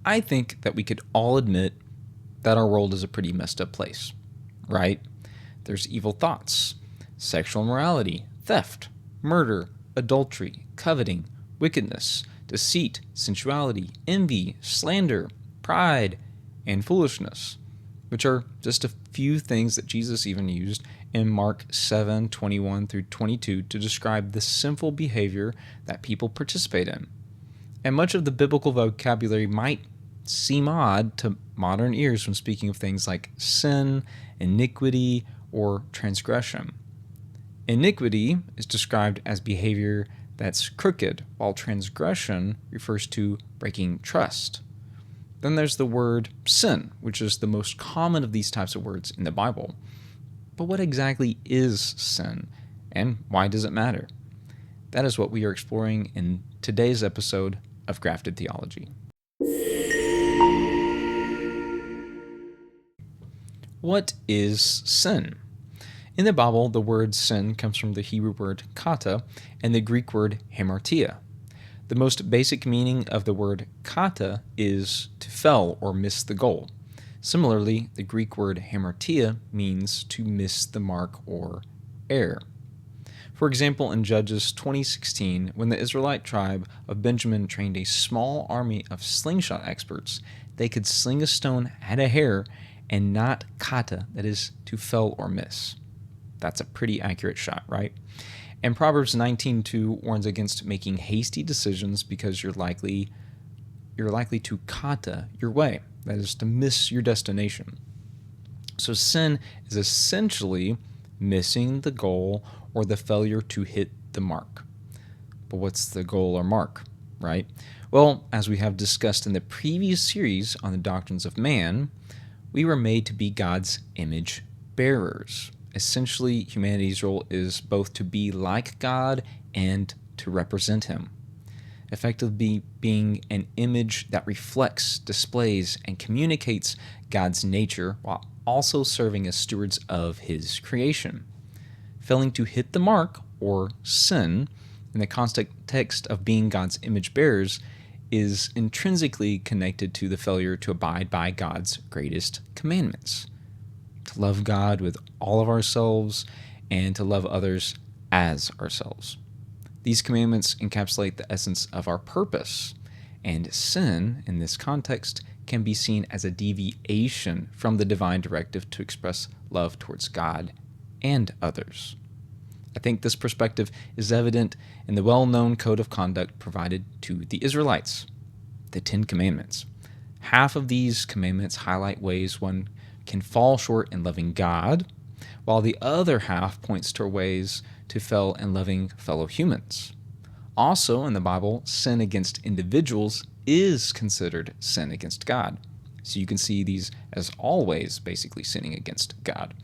I think that we could all admit that our world is a pretty messed up place, right? There's evil thoughts, sexual immorality, theft, murder, adultery, coveting, wickedness, deceit, sensuality, envy, slander, pride, and foolishness, which are just a few things that Jesus even used in Mark 7:21 through 22 to describe the sinful behavior that people participate in. And much of the biblical vocabulary might seem odd to modern ears when speaking of things like sin, iniquity, or transgression. Iniquity is described as behavior that's crooked, while transgression refers to breaking trust. Then there's the word sin, which is the most common of these types of words in the Bible. But what exactly is sin, and why does it matter? That is what we are exploring in today's episode of Grafted Theology. What is sin? In the Bible, the word sin comes from the Hebrew word kata and the Greek word hamartia. The most basic meaning of the word kata is to fail or miss the goal. Similarly, the Greek word hamartia means to miss the mark or err. For example, in Judges 20:16, when the Israelite tribe of Benjamin trained a small army of slingshot experts, they could sling a stone at a hair and not kata, that is, to fail or miss. That's a pretty accurate shot, right? And Proverbs 19:2 warns against making hasty decisions because you're likely to kata your way, that is, to miss your destination. So sin is essentially missing the goal or the failure to hit the mark. But what's the goal or mark, right? Well, as we have discussed in the previous series on the doctrines of man, we were made to be God's image bearers. Essentially, humanity's role is both to be like God and to represent Him, effectively being an image that reflects, displays, and communicates God's nature while also serving as stewards of His creation. Failing to hit the mark, or sin, in the context of being God's image bearers, is intrinsically connected to the failure to abide by God's greatest commandments: to love God with all of ourselves and to love others as ourselves. These commandments encapsulate the essence of our purpose, and sin, in this context, can be seen as a deviation from the divine directive to express love towards God and others. I think this perspective is evident in the well-known code of conduct provided to the Israelites, the 10 Commandments. Half of these commandments highlight ways one can fall short in loving God, while the other half points to ways to fail in loving fellow humans. Also, in the Bible, sin against individuals is considered sin against God. So you can see these as always basically sinning against God.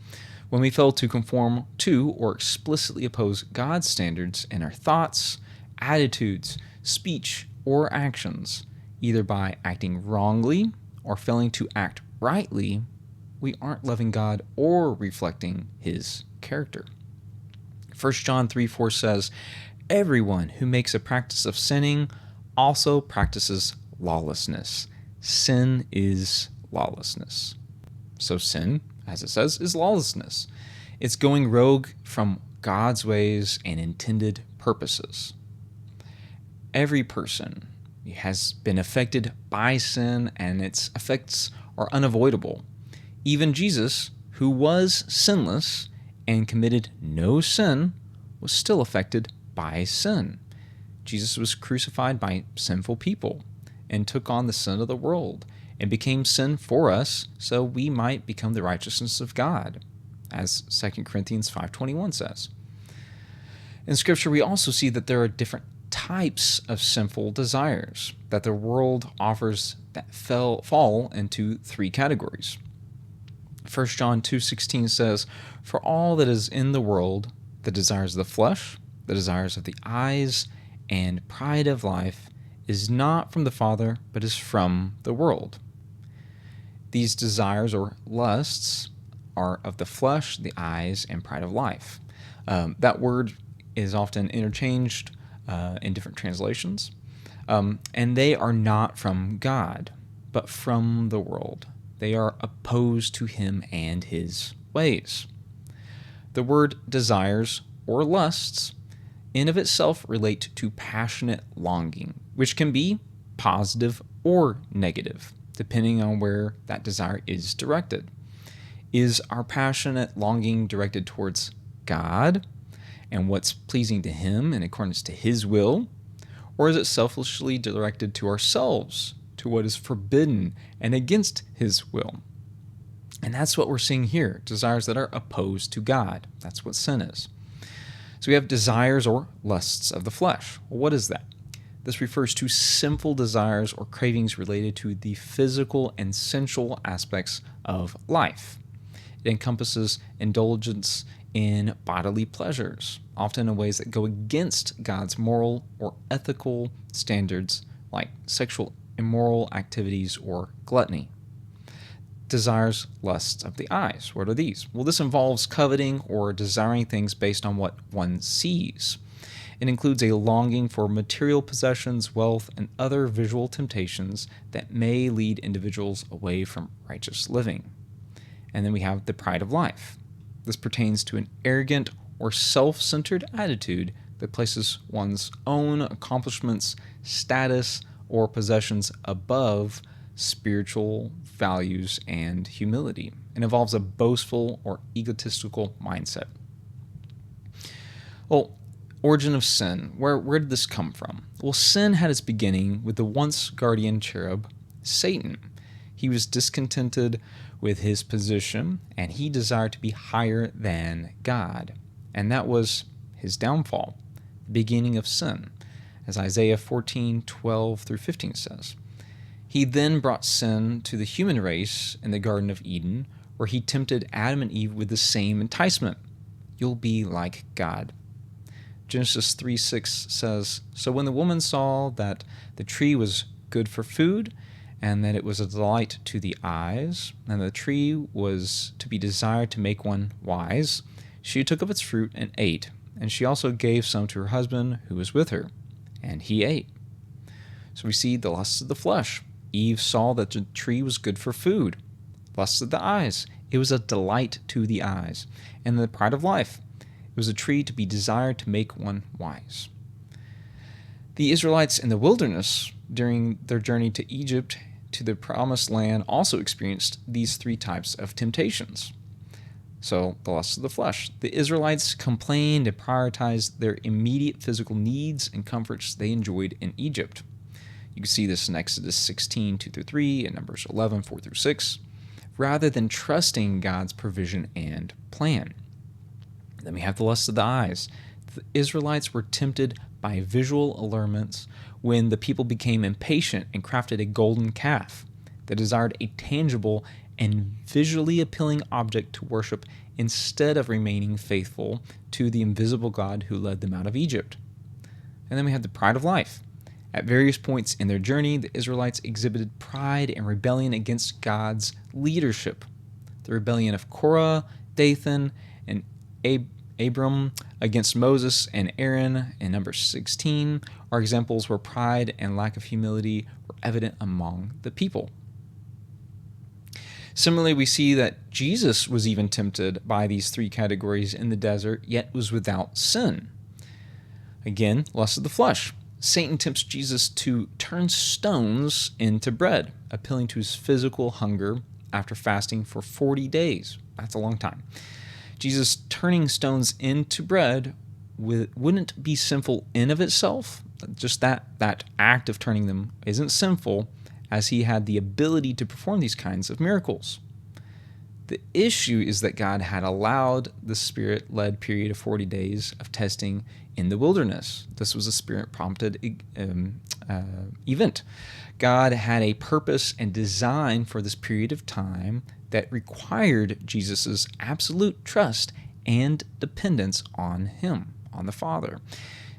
When we fail to conform to or explicitly oppose God's standards in our thoughts, attitudes, speech, or actions, either by acting wrongly or failing to act rightly, we aren't loving God or reflecting His character. 1 John 3:4 says, "Everyone who makes a practice of sinning also practices lawlessness. Sin is lawlessness." So sin, as it says, is lawlessness. It's going rogue from God's ways and intended purposes. Every person has been affected by sin, and its effects are unavoidable. Even Jesus, who was sinless and committed no sin, was still affected by sin. Jesus was crucified by sinful people and took on the sin of the world and became sin for us so we might become the righteousness of God, as 2 Corinthians 5:21 says. In Scripture, we also see that there are different types of sinful desires that the world offers that fall into 3 categories. 1 John 2:16 says, "For all that is in the world, the desires of the flesh, the desires of the eyes, and pride of life, is not from the Father, but is from the world." These desires or lusts are of the flesh, the eyes, and pride of life. That word is often interchanged in different translations, and they are not from God, but from the world. They are opposed to him and his ways. The word desires or lusts in of itself relate to passionate longing, which can be positive or negative, depending on where that desire is directed. Is our passionate longing directed towards God and what's pleasing to him in accordance to his will? Or is it selfishly directed to ourselves, to what is forbidden and against his will? And that's what we're seeing here, desires that are opposed to God. That's what sin is. So we have desires or lusts of the flesh. Well, what is that? This refers to sinful desires or cravings related to the physical and sensual aspects of life. It encompasses indulgence in bodily pleasures, often in ways that go against God's moral or ethical standards, like sexual immoral activities or gluttony. Desires, lusts of the eyes. What are these? Well, this involves coveting or desiring things based on what one sees. It includes a longing for material possessions, wealth, and other visual temptations that may lead individuals away from righteous living. And then we have the pride of life. This pertains to an arrogant or self-centered attitude that places one's own accomplishments, status, or possessions above spiritual values and humility. It involves a boastful or egotistical mindset. Well, origin of sin. Where did this come from? Well, sin had its beginning with the once guardian cherub, Satan. He was discontented with his position, and he desired to be higher than God. And that was his downfall, the beginning of sin, as Isaiah 14:12-15 says. He then brought sin to the human race in the Garden of Eden, where he tempted Adam and Eve with the same enticement. You'll be like God. Genesis 3:6 says, So when the woman saw that the tree was good for food, and that it was a delight to the eyes, and the tree was to be desired to make one wise, she took of its fruit and ate, and she also gave some to her husband who was with her, and he ate. So we see the lusts of the flesh. Eve saw that the tree was good for food. Lusts of the eyes. It was a delight to the eyes. And the pride of life. It was a tree to be desired to make one wise. The Israelites in the wilderness, during their journey to Egypt, to the promised land, also experienced these three types of temptations. So, the lusts of the flesh. The Israelites complained and prioritized their immediate physical needs and comforts they enjoyed in Egypt. You can see this in Exodus 16:2-3 and Numbers 11:4-6, rather than trusting God's provision and plan. Then we have the lust of the eyes. The Israelites were tempted by visual allurements when the people became impatient and crafted a golden calf. They desired a tangible and visually appealing object to worship instead of remaining faithful to the invisible God who led them out of Egypt. And then we have the pride of life. At various points in their journey, the Israelites exhibited pride and rebellion against God's leadership. The rebellion of Korah, Dathan, and Abram against Moses and Aaron in Numbers 16 are examples where pride and lack of humility were evident among the people. Similarly, we see that Jesus was even tempted by these three categories in the desert, yet was without sin. Again, lust of the flesh. Satan tempts Jesus to turn stones into bread, appealing to his physical hunger after fasting for 40 days. That's a long time. Jesus turning stones into bread wouldn't be sinful in of itself. Just that act of turning them isn't sinful, as he had the ability to perform these kinds of miracles. The issue is that God had allowed the Spirit-led period of 40 days of testing in the wilderness. This was a Spirit-prompted event. God had a purpose and design for this period of time that required Jesus' absolute trust and dependence on him, on the Father.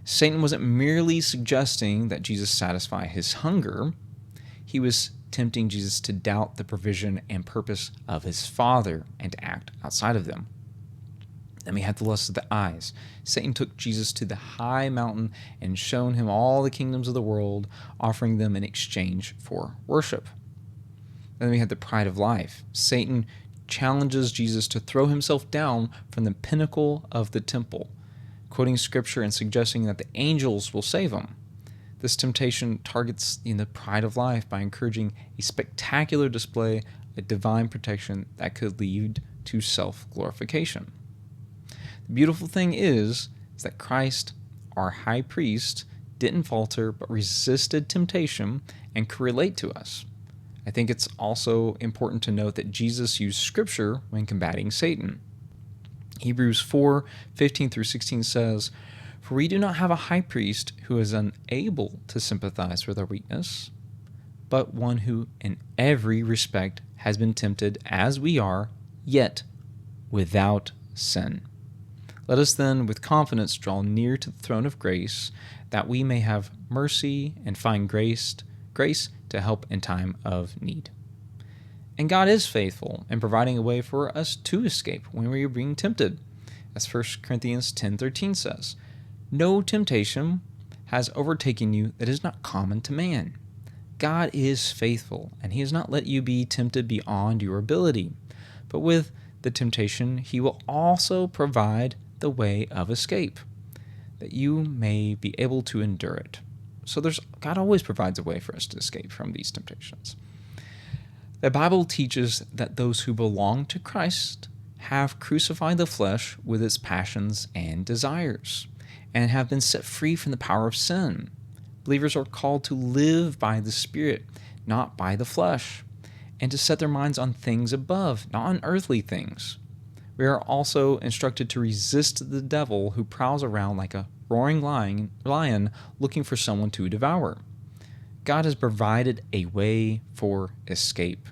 Satan wasn't merely suggesting that Jesus satisfy his hunger. He was tempting Jesus to doubt the provision and purpose of his Father and to act outside of them. Then we had the lust of the eyes. Satan took Jesus to the high mountain and shown him all the kingdoms of the world, offering them in exchange for worship. Then we have the pride of life. Satan challenges Jesus to throw himself down from the pinnacle of the temple, quoting scripture and suggesting that the angels will save him. This temptation targets the pride of life by encouraging a spectacular display of divine protection that could lead to self-glorification. The beautiful thing is that Christ, our high priest, didn't falter but resisted temptation and could relate to us. I think it's also important to note that Jesus used scripture when combating Satan. Hebrews 4:15 through 16 says, "For we do not have a high priest who is unable to sympathize with our weakness, but one who in every respect has been tempted as we are, yet without sin. Let us then with confidence draw near to the throne of grace, that we may have mercy and find grace to help in time of need." And God is faithful in providing a way for us to escape when we are being tempted. As 1 Corinthians 10:13 says, "No temptation has overtaken you that is not common to man." God is faithful, and he has not let you be tempted beyond your ability. But with the temptation, he will also provide the way of escape, that you may be able to endure it. So God always provides a way for us to escape from these temptations. The Bible teaches that those who belong to Christ have crucified the flesh with its passions and desires, and have been set free from the power of sin. Believers are called to live by the Spirit, not by the flesh, and to set their minds on things above, not on earthly things. We are also instructed to resist the devil who prowls around like a roaring lion looking for someone to devour. God has provided a way for escape.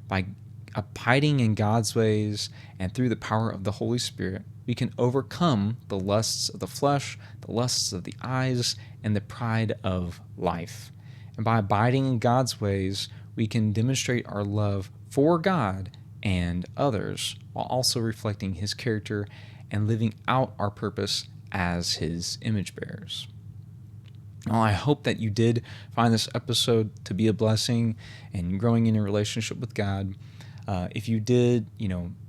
By abiding in God's ways and through the power of the Holy Spirit, we can overcome the lusts of the flesh, the lusts of the eyes, and the pride of life. And by abiding in God's ways, we can demonstrate our love for God and others, while also reflecting his character and living out our purpose as his image bearers. Well, I hope that you did find this episode to be a blessing and growing in your relationship with God. If you did,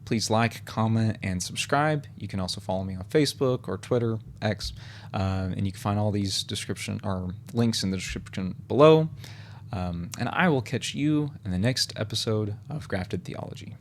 please like, comment, and subscribe. You can also follow me on Facebook or Twitter, X, and you can find all these links in the description below. And I will catch you in the next episode of Grafted Theology.